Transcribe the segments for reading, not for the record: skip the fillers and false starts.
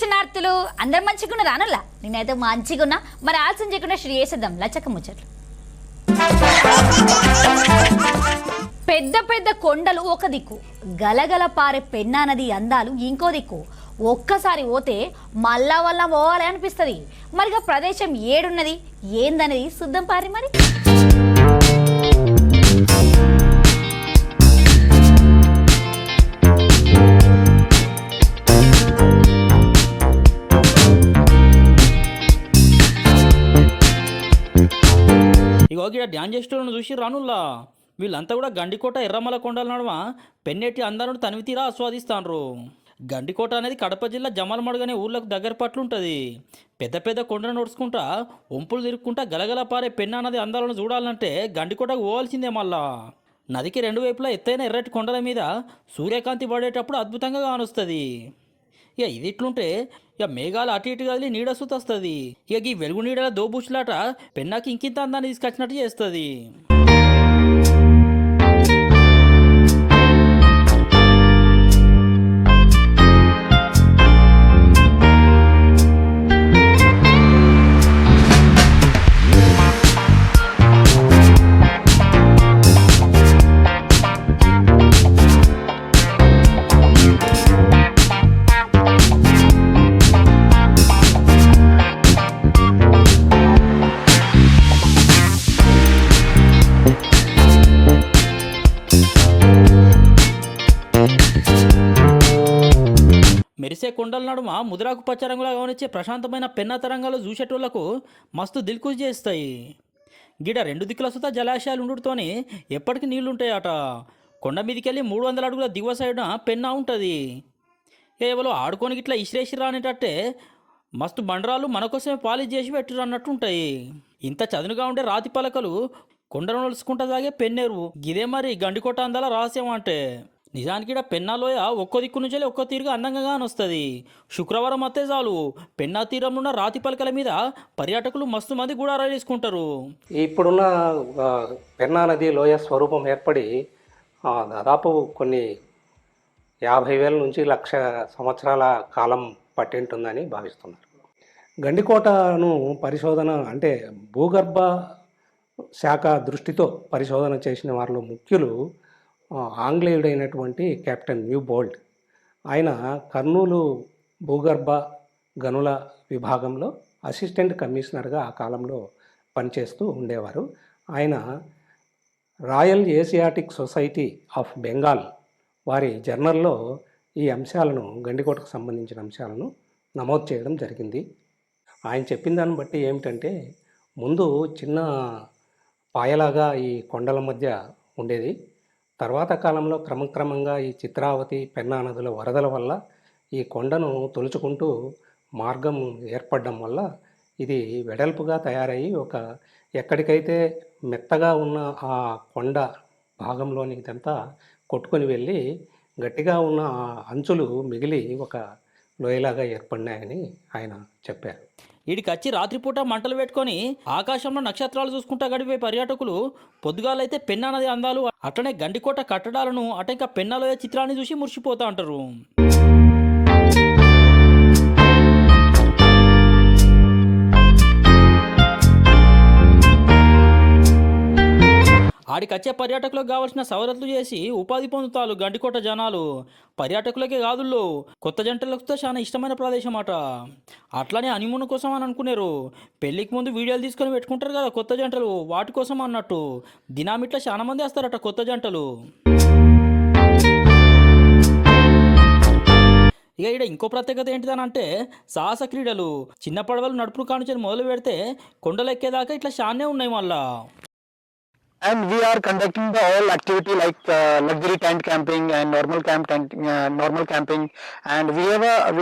దర్శనార్థులు అందరు మంచిగున్న రానులా నేనైతే మంచిగున్నా. మరి ఆలస్యం చేయకుండా శ్రీ చేసేద్దాం లచ్చక్క ముచ్చట్లు. పెద్ద పెద్ద కొండలు ఒక దిక్కు, గలగల పారే పెన్నా నది అందాలు ఇంకో దిక్కు. ఒక్కసారి పోతే మళ్ళా వల్ల పోవాలి అనిపిస్తుంది. మరిగా ప్రదేశం ఏడున్నది ఏందనేది శుద్ధం పారి మరి. ఇగో గిడ డ్యాన్ చేసేటోళ్ళను చూసి రానుల్లా వీళ్ళంతా కూడా గండికోట ఎర్రమల కొండల నడుమ పెన్నేటి అందాలను తనివి తీరా ఆస్వాదిస్తాండ్రు. గండికోట అనేది కడప జిల్లా జమలమడుగు అనే ఊళ్ళకు దగ్గర పట్లుంటుంది. పెద్ద పెద్ద కొండను నడుచుకుంటా వంపులు తిరుక్కుంటా గలగల పారే పెన్నా నది అందాలను చూడాలంటే గండికోటకు పోవాల్సిందే. మళ్ళా నదికి రెండు వైపులా ఎత్తైన ఎర్రటి కొండల మీద సూర్యకాంతి పడేటప్పుడు అద్భుతంగా కానొస్తుంది. ఇక ఇది ఇట్లుంటే ఇక మేఘాలు అటు ఇటు కదిలి నీడ సుతస్తుంది. ఇక ఈ వెలుగు నీడల దోబూచులాట పెన్నాకి ఇంకింత అందాన్ని తీసుకొచ్చినట్టు చేస్తుంది. మెరిసే కొండల నడుమ ముదురాకు పచ్చ రంగులా గమనించే ప్రశాంతమైన పెన్నా తరంగాలు చూసేటోళ్లకు మస్తు దిల్కుష్ చేస్తాయి. గిడ రెండు దిక్కుల సుతా జలాశయాలు ఉండుతోనే ఎప్పటికీ నీళ్లుంటాయట. కొండ మీదకెళ్ళి 300 అడుగుల దిగువ సైడున పెన్నా ఉంటుంది. కేవలం ఆడుకోనికి ఇట్లా ఇసిరేసిరా అనేటట్టే మస్తు బండరాలు మనకోసమే పాలిష్ చేసి పెట్టిరు అన్నట్టు ఉంటాయి. ఇంత చదునుగా ఉండే రాతి పలకలు కొండను నలుసుకుంటా సాగే పెన్నేరు. గిదే మరి గండికోట అందాల రహస్యం అంటే. నిజానికి ఇక్కడ పెన్నాలోయ ఒక్కో దిక్కు నుంచి ఒక్కో తీరుగా అందంగా వస్తుంది. శుక్రవారం అత్తే చాలు పెన్నా తీరంలో ఉన్న రాతి పలకల మీద పర్యాటకులు మస్తు మంది గుడారాలు వేసుకుంటారు. ఇప్పుడున్న పెన్నా నది లోయ స్వరూపం ఏర్పడి దాదాపు కొన్ని 50,000 నుంచి 1,00,000 సంవత్సరాల కాలం పట్టింటుందని భావిస్తున్నారు. గండికోటను పరిశోధన అంటే భూగర్భ శాఖ దృష్టితో పరిశోధన చేసిన వారిలో ముఖ్యులు ఆంగ్లేయుడైనటువంటి కెప్టెన్ న్యూబోల్ట్. ఆయన కర్నూలు భూగర్భ గనుల విభాగంలో అసిస్టెంట్ కమిషనర్గా ఆ కాలంలో పనిచేస్తూ ఉండేవారు. ఆయన royal Asiatic society of Bengal వారి జర్నల్లో ఈ అంశాలను గండికోటకు సంబంధించిన అంశాలను నమోదు చేయడం జరిగింది. ఆయన చెప్పిన దాన్ని బట్టి ఏమిటంటే ముందు చిన్న పాయలాగా ఈ కొండల మధ్య ఉండేది. తర్వాత కాలంలో క్రమక్రమంగా ఈ చిత్రావతి పెన్నా నదుల వరదల వల్ల ఈ కొండను తొలుచుకుంటూ మార్గం ఏర్పడడం వల్ల ఇది వెడల్పుగా తయారయ్యి ఒక ఎక్కడికైతే మెత్తగా ఉన్న ఆ కొండ భాగంలోని ఇదంతా కొట్టుకొని వెళ్ళి గట్టిగా ఉన్న ఆ అంచులు మిగిలి ఒక లోయలాగా ఏర్పడినాయని ఆయన చెప్పారు. వీడికి వచ్చి రాత్రిపూట మంటలు పెట్టుకొని ఆకాశంలో నక్షత్రాలు చూసుకుంటా గడిపే పర్యాటకులు పొద్దుగాలైతే పెన్నా నది అందాలు అట్లనే గండికోట కట్టడాలను అట ఇంకా పెన్నాలోయ చిత్రాన్ని చూసి మురిసిపోతా అంటారు. ఆడికచ్చే పర్యాటకులకు కావాల్సిన సవలతులు చేసి ఉపాధి పొందుతారు గండికోట జనాలు. పర్యాటకులకే కాదుల్లో కొత్త జంటలతో చాలా ఇష్టమైన ప్రదేశం అట. అట్లానే హనీమూన్ కోసం అని అనుకున్నారు. పెళ్ళికి ముందు వీడియోలు తీసుకొని పెట్టుకుంటారు కదా కొత్త జంటలు, వాటి కోసం అన్నట్టు దినామిట్లా చాలా మంది వస్తారట కొత్త జంటలు. ఇక ఇక్కడ ఇంకో ప్రత్యేకత ఏంటిదనంటే సాహస క్రీడలు. చిన్న పడవలు నడుపులు కానుంచి మొదలు పెడితే కొండలు ఎక్కేదాకా ఇట్లా చాలానే ఉన్నాయి మళ్ళా. And we are conducting the all activity like luxury tent camping and normal camping, and we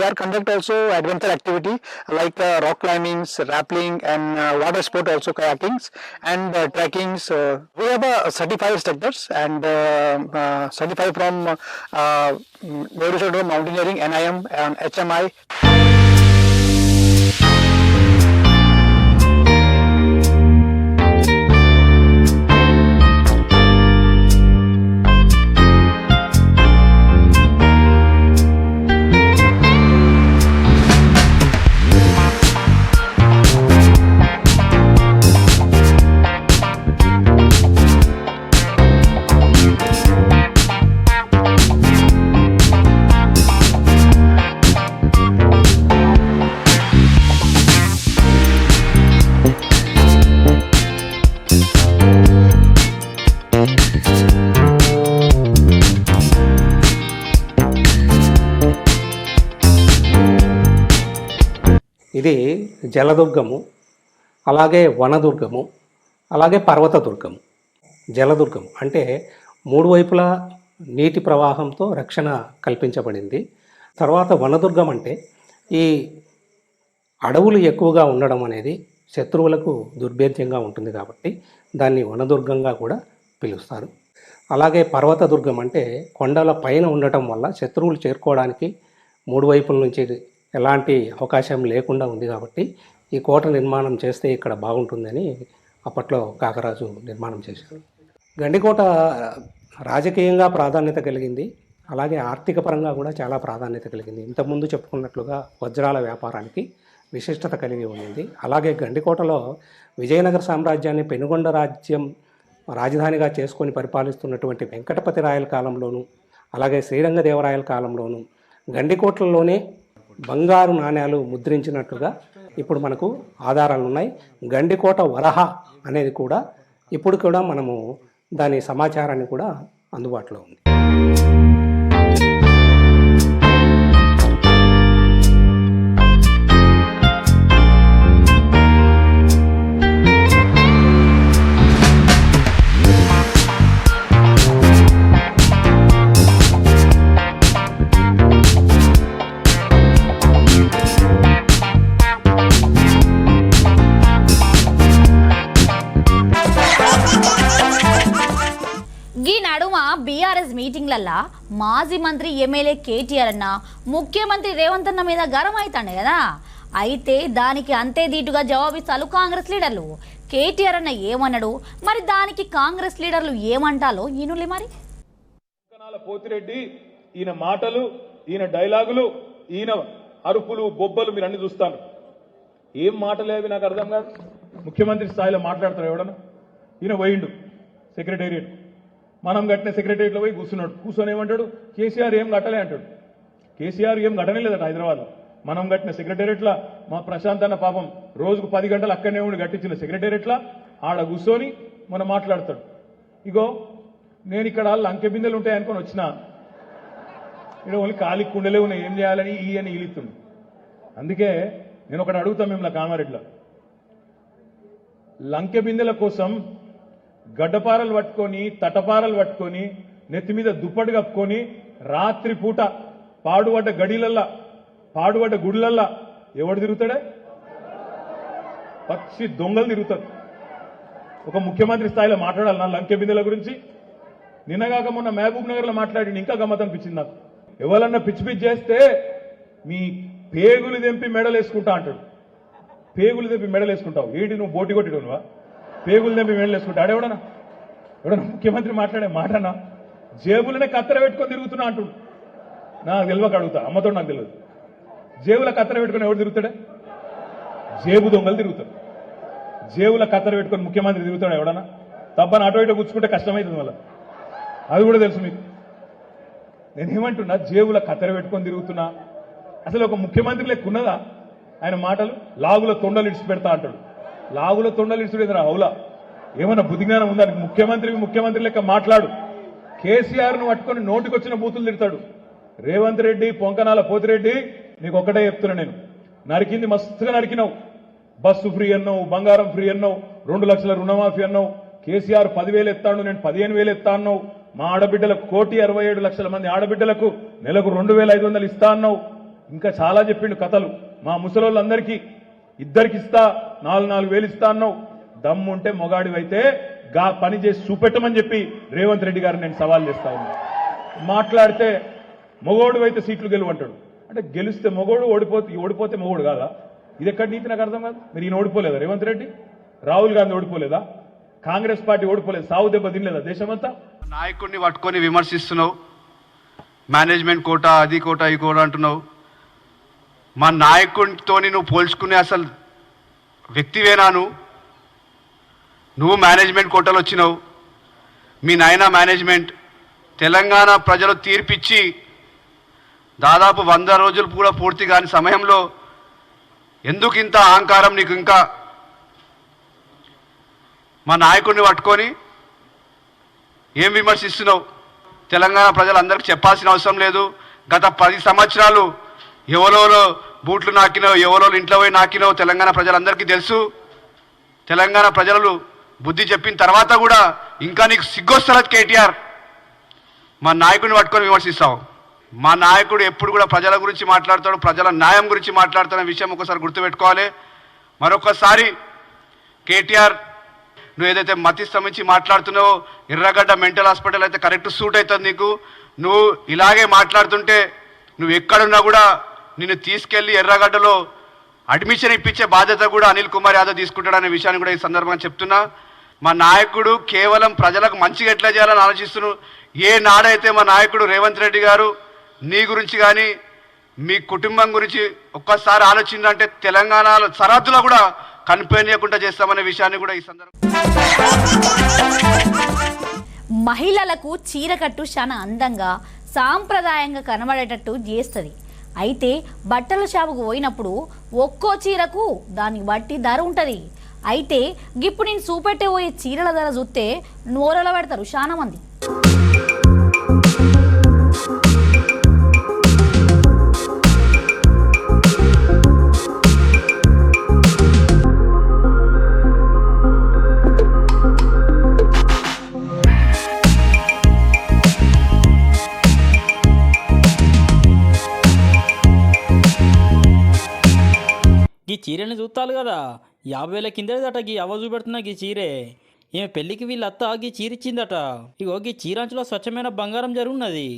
are conduct also adventure activity like rock climbing, rappelling, and water sport also kayakings and trekking. So we have certified instructors and certified from University of Mountaineering, NIM and HMI. ఇది జలదుర్గము, అలాగే వనదుర్గము, అలాగే పర్వతదుర్గము. జలదుర్గం అంటే 3 వైపులా నీటి ప్రవాహంతో రక్షణ కల్పించబడింది. తర్వాత వనదుర్గం అంటే ఈ అడవులు ఎక్కువగా ఉండడం అనేది శత్రువులకు దుర్భేద్యంగా ఉంటుంది కాబట్టి దాన్ని వనదుర్గంగా కూడా పిలుస్తారు. అలాగే పర్వతదుర్గం అంటే కొండల పైన ఉండటం వల్ల శత్రువులు చేరుకోవడానికి 3 వైపుల నుంచి ఎలాంటి అవకాశం లేకుండా ఉంది కాబట్టి ఈ కోట నిర్మాణం చేస్తే ఇక్కడ బాగుంటుందని అప్పట్లో కాకరాజు నిర్మాణం చేశారు. గండికోట రాజకీయంగా ప్రాధాన్యత కలిగింది, అలాగే ఆర్థిక పరంగా కూడా చాలా ప్రాధాన్యత కలిగింది. ఇంతకుముందు చెప్పుకున్నట్లుగా వజ్రాల వ్యాపారానికి విశిష్టత కలిగి ఉంది. అలాగే గండికోటలో విజయనగర సామ్రాజ్యాన్ని పెనుగొండ రాజ్యం రాజధానిగా చేసుకొని పరిపాలిస్తున్నటువంటి వెంకటపతి రాయల కాలంలోనూ, అలాగే శ్రీరంగదేవరాయల కాలంలోనూ గండికోటలోనే బంగారు నాణ్యాలు ముద్రించినట్లుగా ఇప్పుడు మనకు ఆధారాలు ఉన్నాయి. గండికోట వరహ అనేది కూడా ఇప్పుడు కూడా మనము దాని సమాచారాన్ని కూడా అందుబాటులో ఉంది. బీఆర్ఎస్ మీటింగ్లల్లా మాజీ మంత్రి ఎమ్మెల్యే కేటీఆర్ అన్న ముఖ్యమంత్రి రేవంత్ అన్న మీద గరం అవుతాండే కదా. అయితే దానికి అంతే దీటుగా జవాబిస్తారు కాంగ్రెస్ లీడర్లు. కేటీఆర్ అన్న ఏమన్నాడు, మరి దానికి కాంగ్రెస్ లీడర్లు ఏమంటాలో ఈనులే. మరి పోతిరెడ్డి ఈయన మాటలు, ఈయన డైలాగులు, ఈయన అరుపులు, బొబ్బలు మీరు అన్ని చూస్తాను. ఏం మాటలేవి నాకు అర్థం కాదు. ముఖ్యమంత్రి స్థాయిలో మాట్లాడతారు ఎవడన్నా? ఈయన పోయిండు సెక్రటేరియట్, మనం కట్టిన సెక్రటేరియట్లో పోయి కూర్చున్నాడు. కూర్చొని ఏమంటాడు, కేసీఆర్ ఏం కట్టలే అంటాడు. కేసీఆర్ ఏం కట్టనే లేదట హైదరాబాద్లో. మనం కట్టిన సెక్రటేరియట్లా మా ప్రశాంత్ అన్న పాపం రోజుకు 10 గంటలు అక్కడనే ఉండి కట్టించిన సెక్రటేరియట్లా ఆడ కూర్చొని మనం మాట్లాడతాడు. ఇగో నేను ఇక్కడ లంకె బిందెలు ఉంటాయనుకొని వచ్చిన, ఇక్కడ ఓన్లీ ఖాళీ కుండలే ఉన్నాయి, ఏం చేయాలని అని ఈలుతుంది. అందుకే నేను ఒకటి అడుగుతాను మిమ్మల్ని కామారెడ్డిలో, లంకె బిందెల కోసం గడ్డపారలు పట్టుకొని, తటపారలు పట్టుకొని, నెత్తి మీద దుప్పటి కప్పుకొని రాత్రి పూట పాడుబడ్డ గడిలల్లా, పాడుబడ్డ గుడిలల్లా ఎవడు తిరుగుతాడే? పక్షి దొంగలు తిరుగుతారు. ఒక ముఖ్యమంత్రి స్థాయిలో మాట్లాడాలి నా లంకె బిందెల గురించి. నిన్నగాక మొన్న మహబూబ్ నగర్లో మాట్లాడి ఇంకా గమ్మత్ అనిపించింది నాకు. ఎవరన్నా పిచ్చి పిచ్చి చేస్తే మీ పేగులు తెంపి మెడలు వేసుకుంటా అంటాడు. పేగులు తెంపి మెడలు వేసుకుంటావు ఏంటి? నువ్వు బోటి కొట్టిడు నువ్వా? పేగులు తెంపి మెడలు వేసుకుంటా ఆడెవడనా? ఎవడన్నా ముఖ్యమంత్రి మాట్లాడే మాటనా? జేబులనే కత్తెర పెట్టుకొని తిరుగుతున్నా అంటుడు. నాకు తెలియక అడుగుతా, అమ్మతో నాకు తెలియదు. జేబుల కత్తెర పెట్టుకొని ఎవడు తిరుగుతాడే? జేబు దొంగలు తిరుగుతారు. జేబుల కత్తెర పెట్టుకొని ముఖ్యమంత్రి తిరుగుతాడు ఎవడన్నా? తప్పని అటో ఇటో కూర్చుకుంటే కష్టమవుతుంది వల్ల, అది కూడా తెలుసు మీకు. నేనేమంటున్నా, జేబుల కత్తెర పెట్టుకొని తిరుగుతున్నా. అసలు ఒక ముఖ్యమంత్రి లెక్కున్నదా ఆయన మాటలు? లాగుల తొండలు ఇడిచి పెడతా అంటాడు. లాగుల తొండలు ఇడిచిపెడతారా? అవులా ఏమన్నా బుద్ధిజ్ఞానం ఉందా? ముఖ్యమంత్రి లెక్క మాట్లాడు. కేసీఆర్ను పట్టుకొని నోటికొచ్చిన బూతులు తిడతాడు. రేవంత్ రెడ్డి, పొంకనాల పోతిరెడ్డి, నీకు ఒక్కటే చెప్తున్నా, నేను నరికింది మస్తుగా నరికినావు. బస్సు ఫ్రీ అన్నావు, బంగారం ఫ్రీ అన్నావు, 2 లక్షల రుణమాఫీ అన్నావు. కేసీఆర్ 10,000 ఎత్తాడు, నేను 15,000 ఎత్తా అన్నావు. మా ఆడబిడ్డలకు 1,67,00,000 మంది ఆడబిడ్డలకు నెలకు 2,500 ఇస్తా అన్నావు. ఇంకా చాలా చెప్పిండు కథలు. మా ముసలోళ్ళందరికీ 2కి ఇస్తా, 4,000 ఇస్తా అన్నావు. దమ్ముంటే మొగాడివైతే గా పని చేసి చూపెట్టమని చెప్పి రేవంత్ రెడ్డి గారిని నేను సవాల్ చేస్తా ఉన్నా. మాట్లాడితే మొగోడు అయితే సీట్లు గెలువంటాడు. అంటే గెలిస్తే మొగోడు, ఓడిపోతే మొగోడు కాదా? ఇది ఎక్కడ నీతి నాకు అర్థం కాదు. మీరు ఈయన ఓడిపోలేదా? రేవంత్ రెడ్డి, రాహుల్ గాంధీ ఓడిపోలేదా? కాంగ్రెస్ పార్టీ ఓడిపోలేదు? సావు దెబ్బ తినలేదా దేశమంతా? నాయకుడిని పట్టుకొని విమర్శిస్తున్నావు. మేనేజ్మెంట్ కోట, అది కోట, ఈ కోట అంటున్నావు. మా నాయకుడితో నువ్వు పోల్చుకునే అసలు వ్యక్తివేనా? నువ్వు మేనేజ్మెంట్ కోటలో వచ్చినావు. మీ నాయన మేనేజ్మెంట్. తెలంగాణ ప్రజలు తీర్పిచ్చి దాదాపు 100 రోజులు కూడా పూర్తి కాని సమయంలో ఎందుకు ఇంత అహంకారం నీకు? ఇంకా మా నాయకుడిని పట్టుకొని ఏం విమర్శిస్తున్నావు? తెలంగాణ ప్రజలందరికీ చెప్పాల్సిన అవసరం లేదు. గత 10 సంవత్సరాలు ఎవరో బూట్లు నాకినావు, ఎవరో ఇంట్లో పోయి నాకినావు తెలంగాణ ప్రజలందరికీ తెలుసు. తెలంగాణ ప్రజలు బుద్ధి చెప్పిన తర్వాత కూడా ఇంకా నీకు సిగ్గొస్తలేదు కేటీఆర్. మా నాయకుడిని పట్టుకొని విమర్శిస్తావు. మా నాయకుడు ఎప్పుడు కూడా ప్రజల గురించి మాట్లాడతాడు, ప్రజల న్యాయం గురించి మాట్లాడుతున్న విషయం ఒకసారి గుర్తుపెట్టుకోవాలి. మరొకసారి కేటీఆర్, నువ్వు ఏదైతే మతి స్తంభించి మాట్లాడుతున్నావో, ఎర్రగడ్డ మెంటల్ హాస్పిటల్ అయితే కరెక్ట్ సూట్ అవుతుంది నీకు. నువ్వు ఇలాగే మాట్లాడుతుంటే నువ్వు ఎక్కడున్నా కూడా నిన్ను తీసుకెళ్ళి ఎర్రగడ్డలో అడ్మిషన్ ఇప్పించే బాధ్యత కూడా అనిల్ కుమార్ యాదవ్ తీసుకుంటాడనే విషయాన్ని కూడా ఈ సందర్భంగా చెప్తున్నా. మా నాయకుడు కేవలం ప్రజలకు మంచిగా ఎట్లా చేయాలని ఆలోచిస్తున్నాను. ఏ నాడైతే మా నాయకుడు రేవంత్ రెడ్డి గారు నీ గురించి కానీ మీ కుటుంబం గురించి ఒక్కసారి ఆలోచిందంటే తెలంగాణలో సరిహద్దులో కూడా కనిపించకుండా చేస్తామనే విషయాన్ని కూడా ఈ సందర్భంగా. మహిళలకు చీరకట్టు చాలా అందంగా సాంప్రదాయంగా కనబడేటట్టు చేస్తుంది. అయితే బట్టల షాపుకు పోయినప్పుడు ఒక్కో చీరకు దానికి బట్టి ధర ఉంటుంది. అయితే ఇప్పుడు నేను చూపెట్టే పోయే చీరల ధర చూస్తే నోరలో పెడతారు చాలా మంది. ఈ చీరని చూస్తాలు కదా, 50,000 కిందట గీ అవ్వ చూపెడుతున్నా గీ చీరే. ఈమె పెళ్ళికి వీళ్ళ అత్త గీ చీర ఇచ్చిందట. ఇగో గీ చీరంచులో స్వచ్ఛమైన బంగారం జరుగున్నది.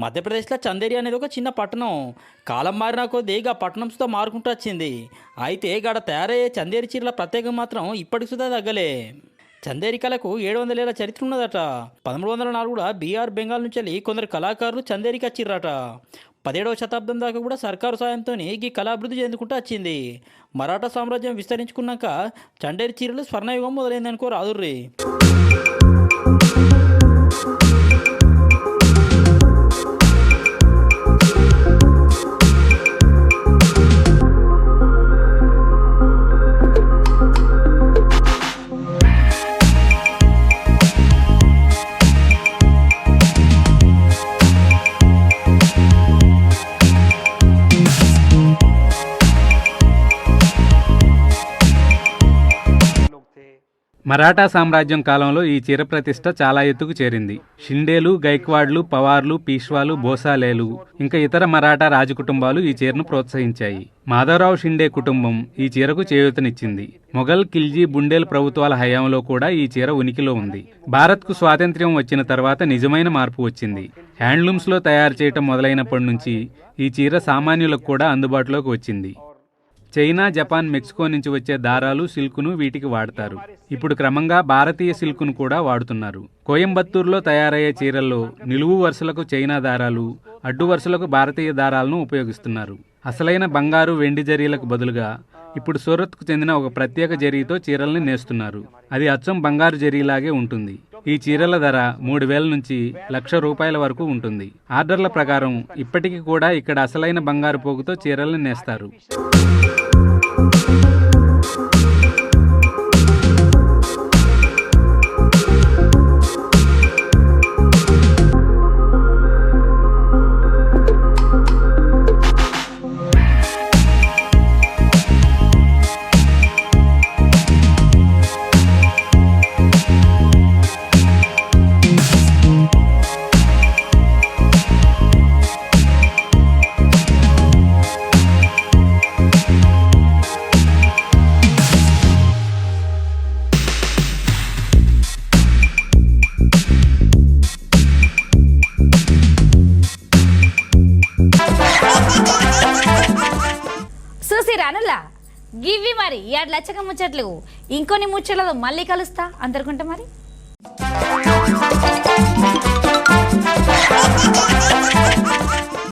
మధ్యప్రదేశ్లో చందేరి అనేది ఒక చిన్న పట్టణం. కాలం మారిన కొద్దీ ఆ పట్టణం సుధా మారుకుంటూ వచ్చింది. అయితే గాడ తయారయ్యే చందేరి చీరల ప్రత్యేకం మాత్రం ఇప్పటికి సుధా తగ్గలే. చందేరి కళకు 700 ఏళ్ల చరిత్ర ఉన్నదట. 1304 కూడా బీహార్ బెంగాల్ నుంచి వెళ్ళి కొందరు కళాకారులు చందేరికి వచ్చిర్రట. 17వ శతాబ్దం దాకా కూడా సర్కారు సాయంతో ఈ కళ అభివృద్ధి చెందుకుంటూ వచ్చింది. మరాఠా సామ్రాజ్యం విస్తరించుకున్నాక చందేరి చీరలు స్వర్ణయుగం మొదలైందనుకో రాదుర్రి. మరాఠా సామ్రాజ్యం కాలంలో ఈ చీర ప్రతిష్ట చాలా ఎత్తుకు చేరింది. షిండేలు, గైక్వాడ్లు, పవార్లు, పీష్వాలు, భోసాలేలు ఇంకా ఇతర మరాఠా రాజకుటుంబాలు ఈ చీరను ప్రోత్సహించాయి. మాధవరావు షిండే కుటుంబం ఈ చీరకు చేయూతనిచ్చింది. మొఘల్, ఖిల్జీ, బుండేల్ ప్రభుత్వాల హయాంలో కూడా ఈ చీర ఉనికిలో ఉంది. భారత్కు స్వాతంత్ర్యం వచ్చిన తర్వాత నిజమైన మార్పు వచ్చింది. హ్యాండ్లూమ్స్లో తయారు చేయటం మొదలైనప్పటి నుంచి ఈ చీర సామాన్యులకు కూడా అందుబాటులోకి వచ్చింది. చైనా, జపాన్, మెక్సికో నుంచి వచ్చే దారాలు, సిల్కును వీటికి వాడతారు. ఇప్పుడు క్రమంగా భారతీయ సిల్కును కూడా వాడుతున్నారు. కోయంబత్తూరులో తయారయ్యే చీరల్లో నిలువు వరుసలకు చైనా దారాలు, అడ్డు వరుసలకు భారతీయ దారాలను ఉపయోగిస్తున్నారు. అసలైన బంగారు, వెండి జరీలకు బదులుగా ఇప్పుడు సూరత్కు చెందిన ఒక ప్రత్యేక జరీతో చీరల్ని నేస్తున్నారు. అది అచ్చం బంగారు జరీలాగే ఉంటుంది. ఈ చీరల ధర 3,000 నుంచి ₹1,00,000 వరకు ఉంటుంది. ఆర్డర్ల ప్రకారం ఇప్పటికీ కూడా ఇక్కడ అసలైన బంగారు పోగుతో చీరల్ని నేస్తారు. చూసిరానులా గివ్వి మరి 7 లచ్చక ముచ్చట్లు. ఇంకొన్ని ముచ్చట్లతో మళ్ళీ కలుస్తా. అందరికంటే మరి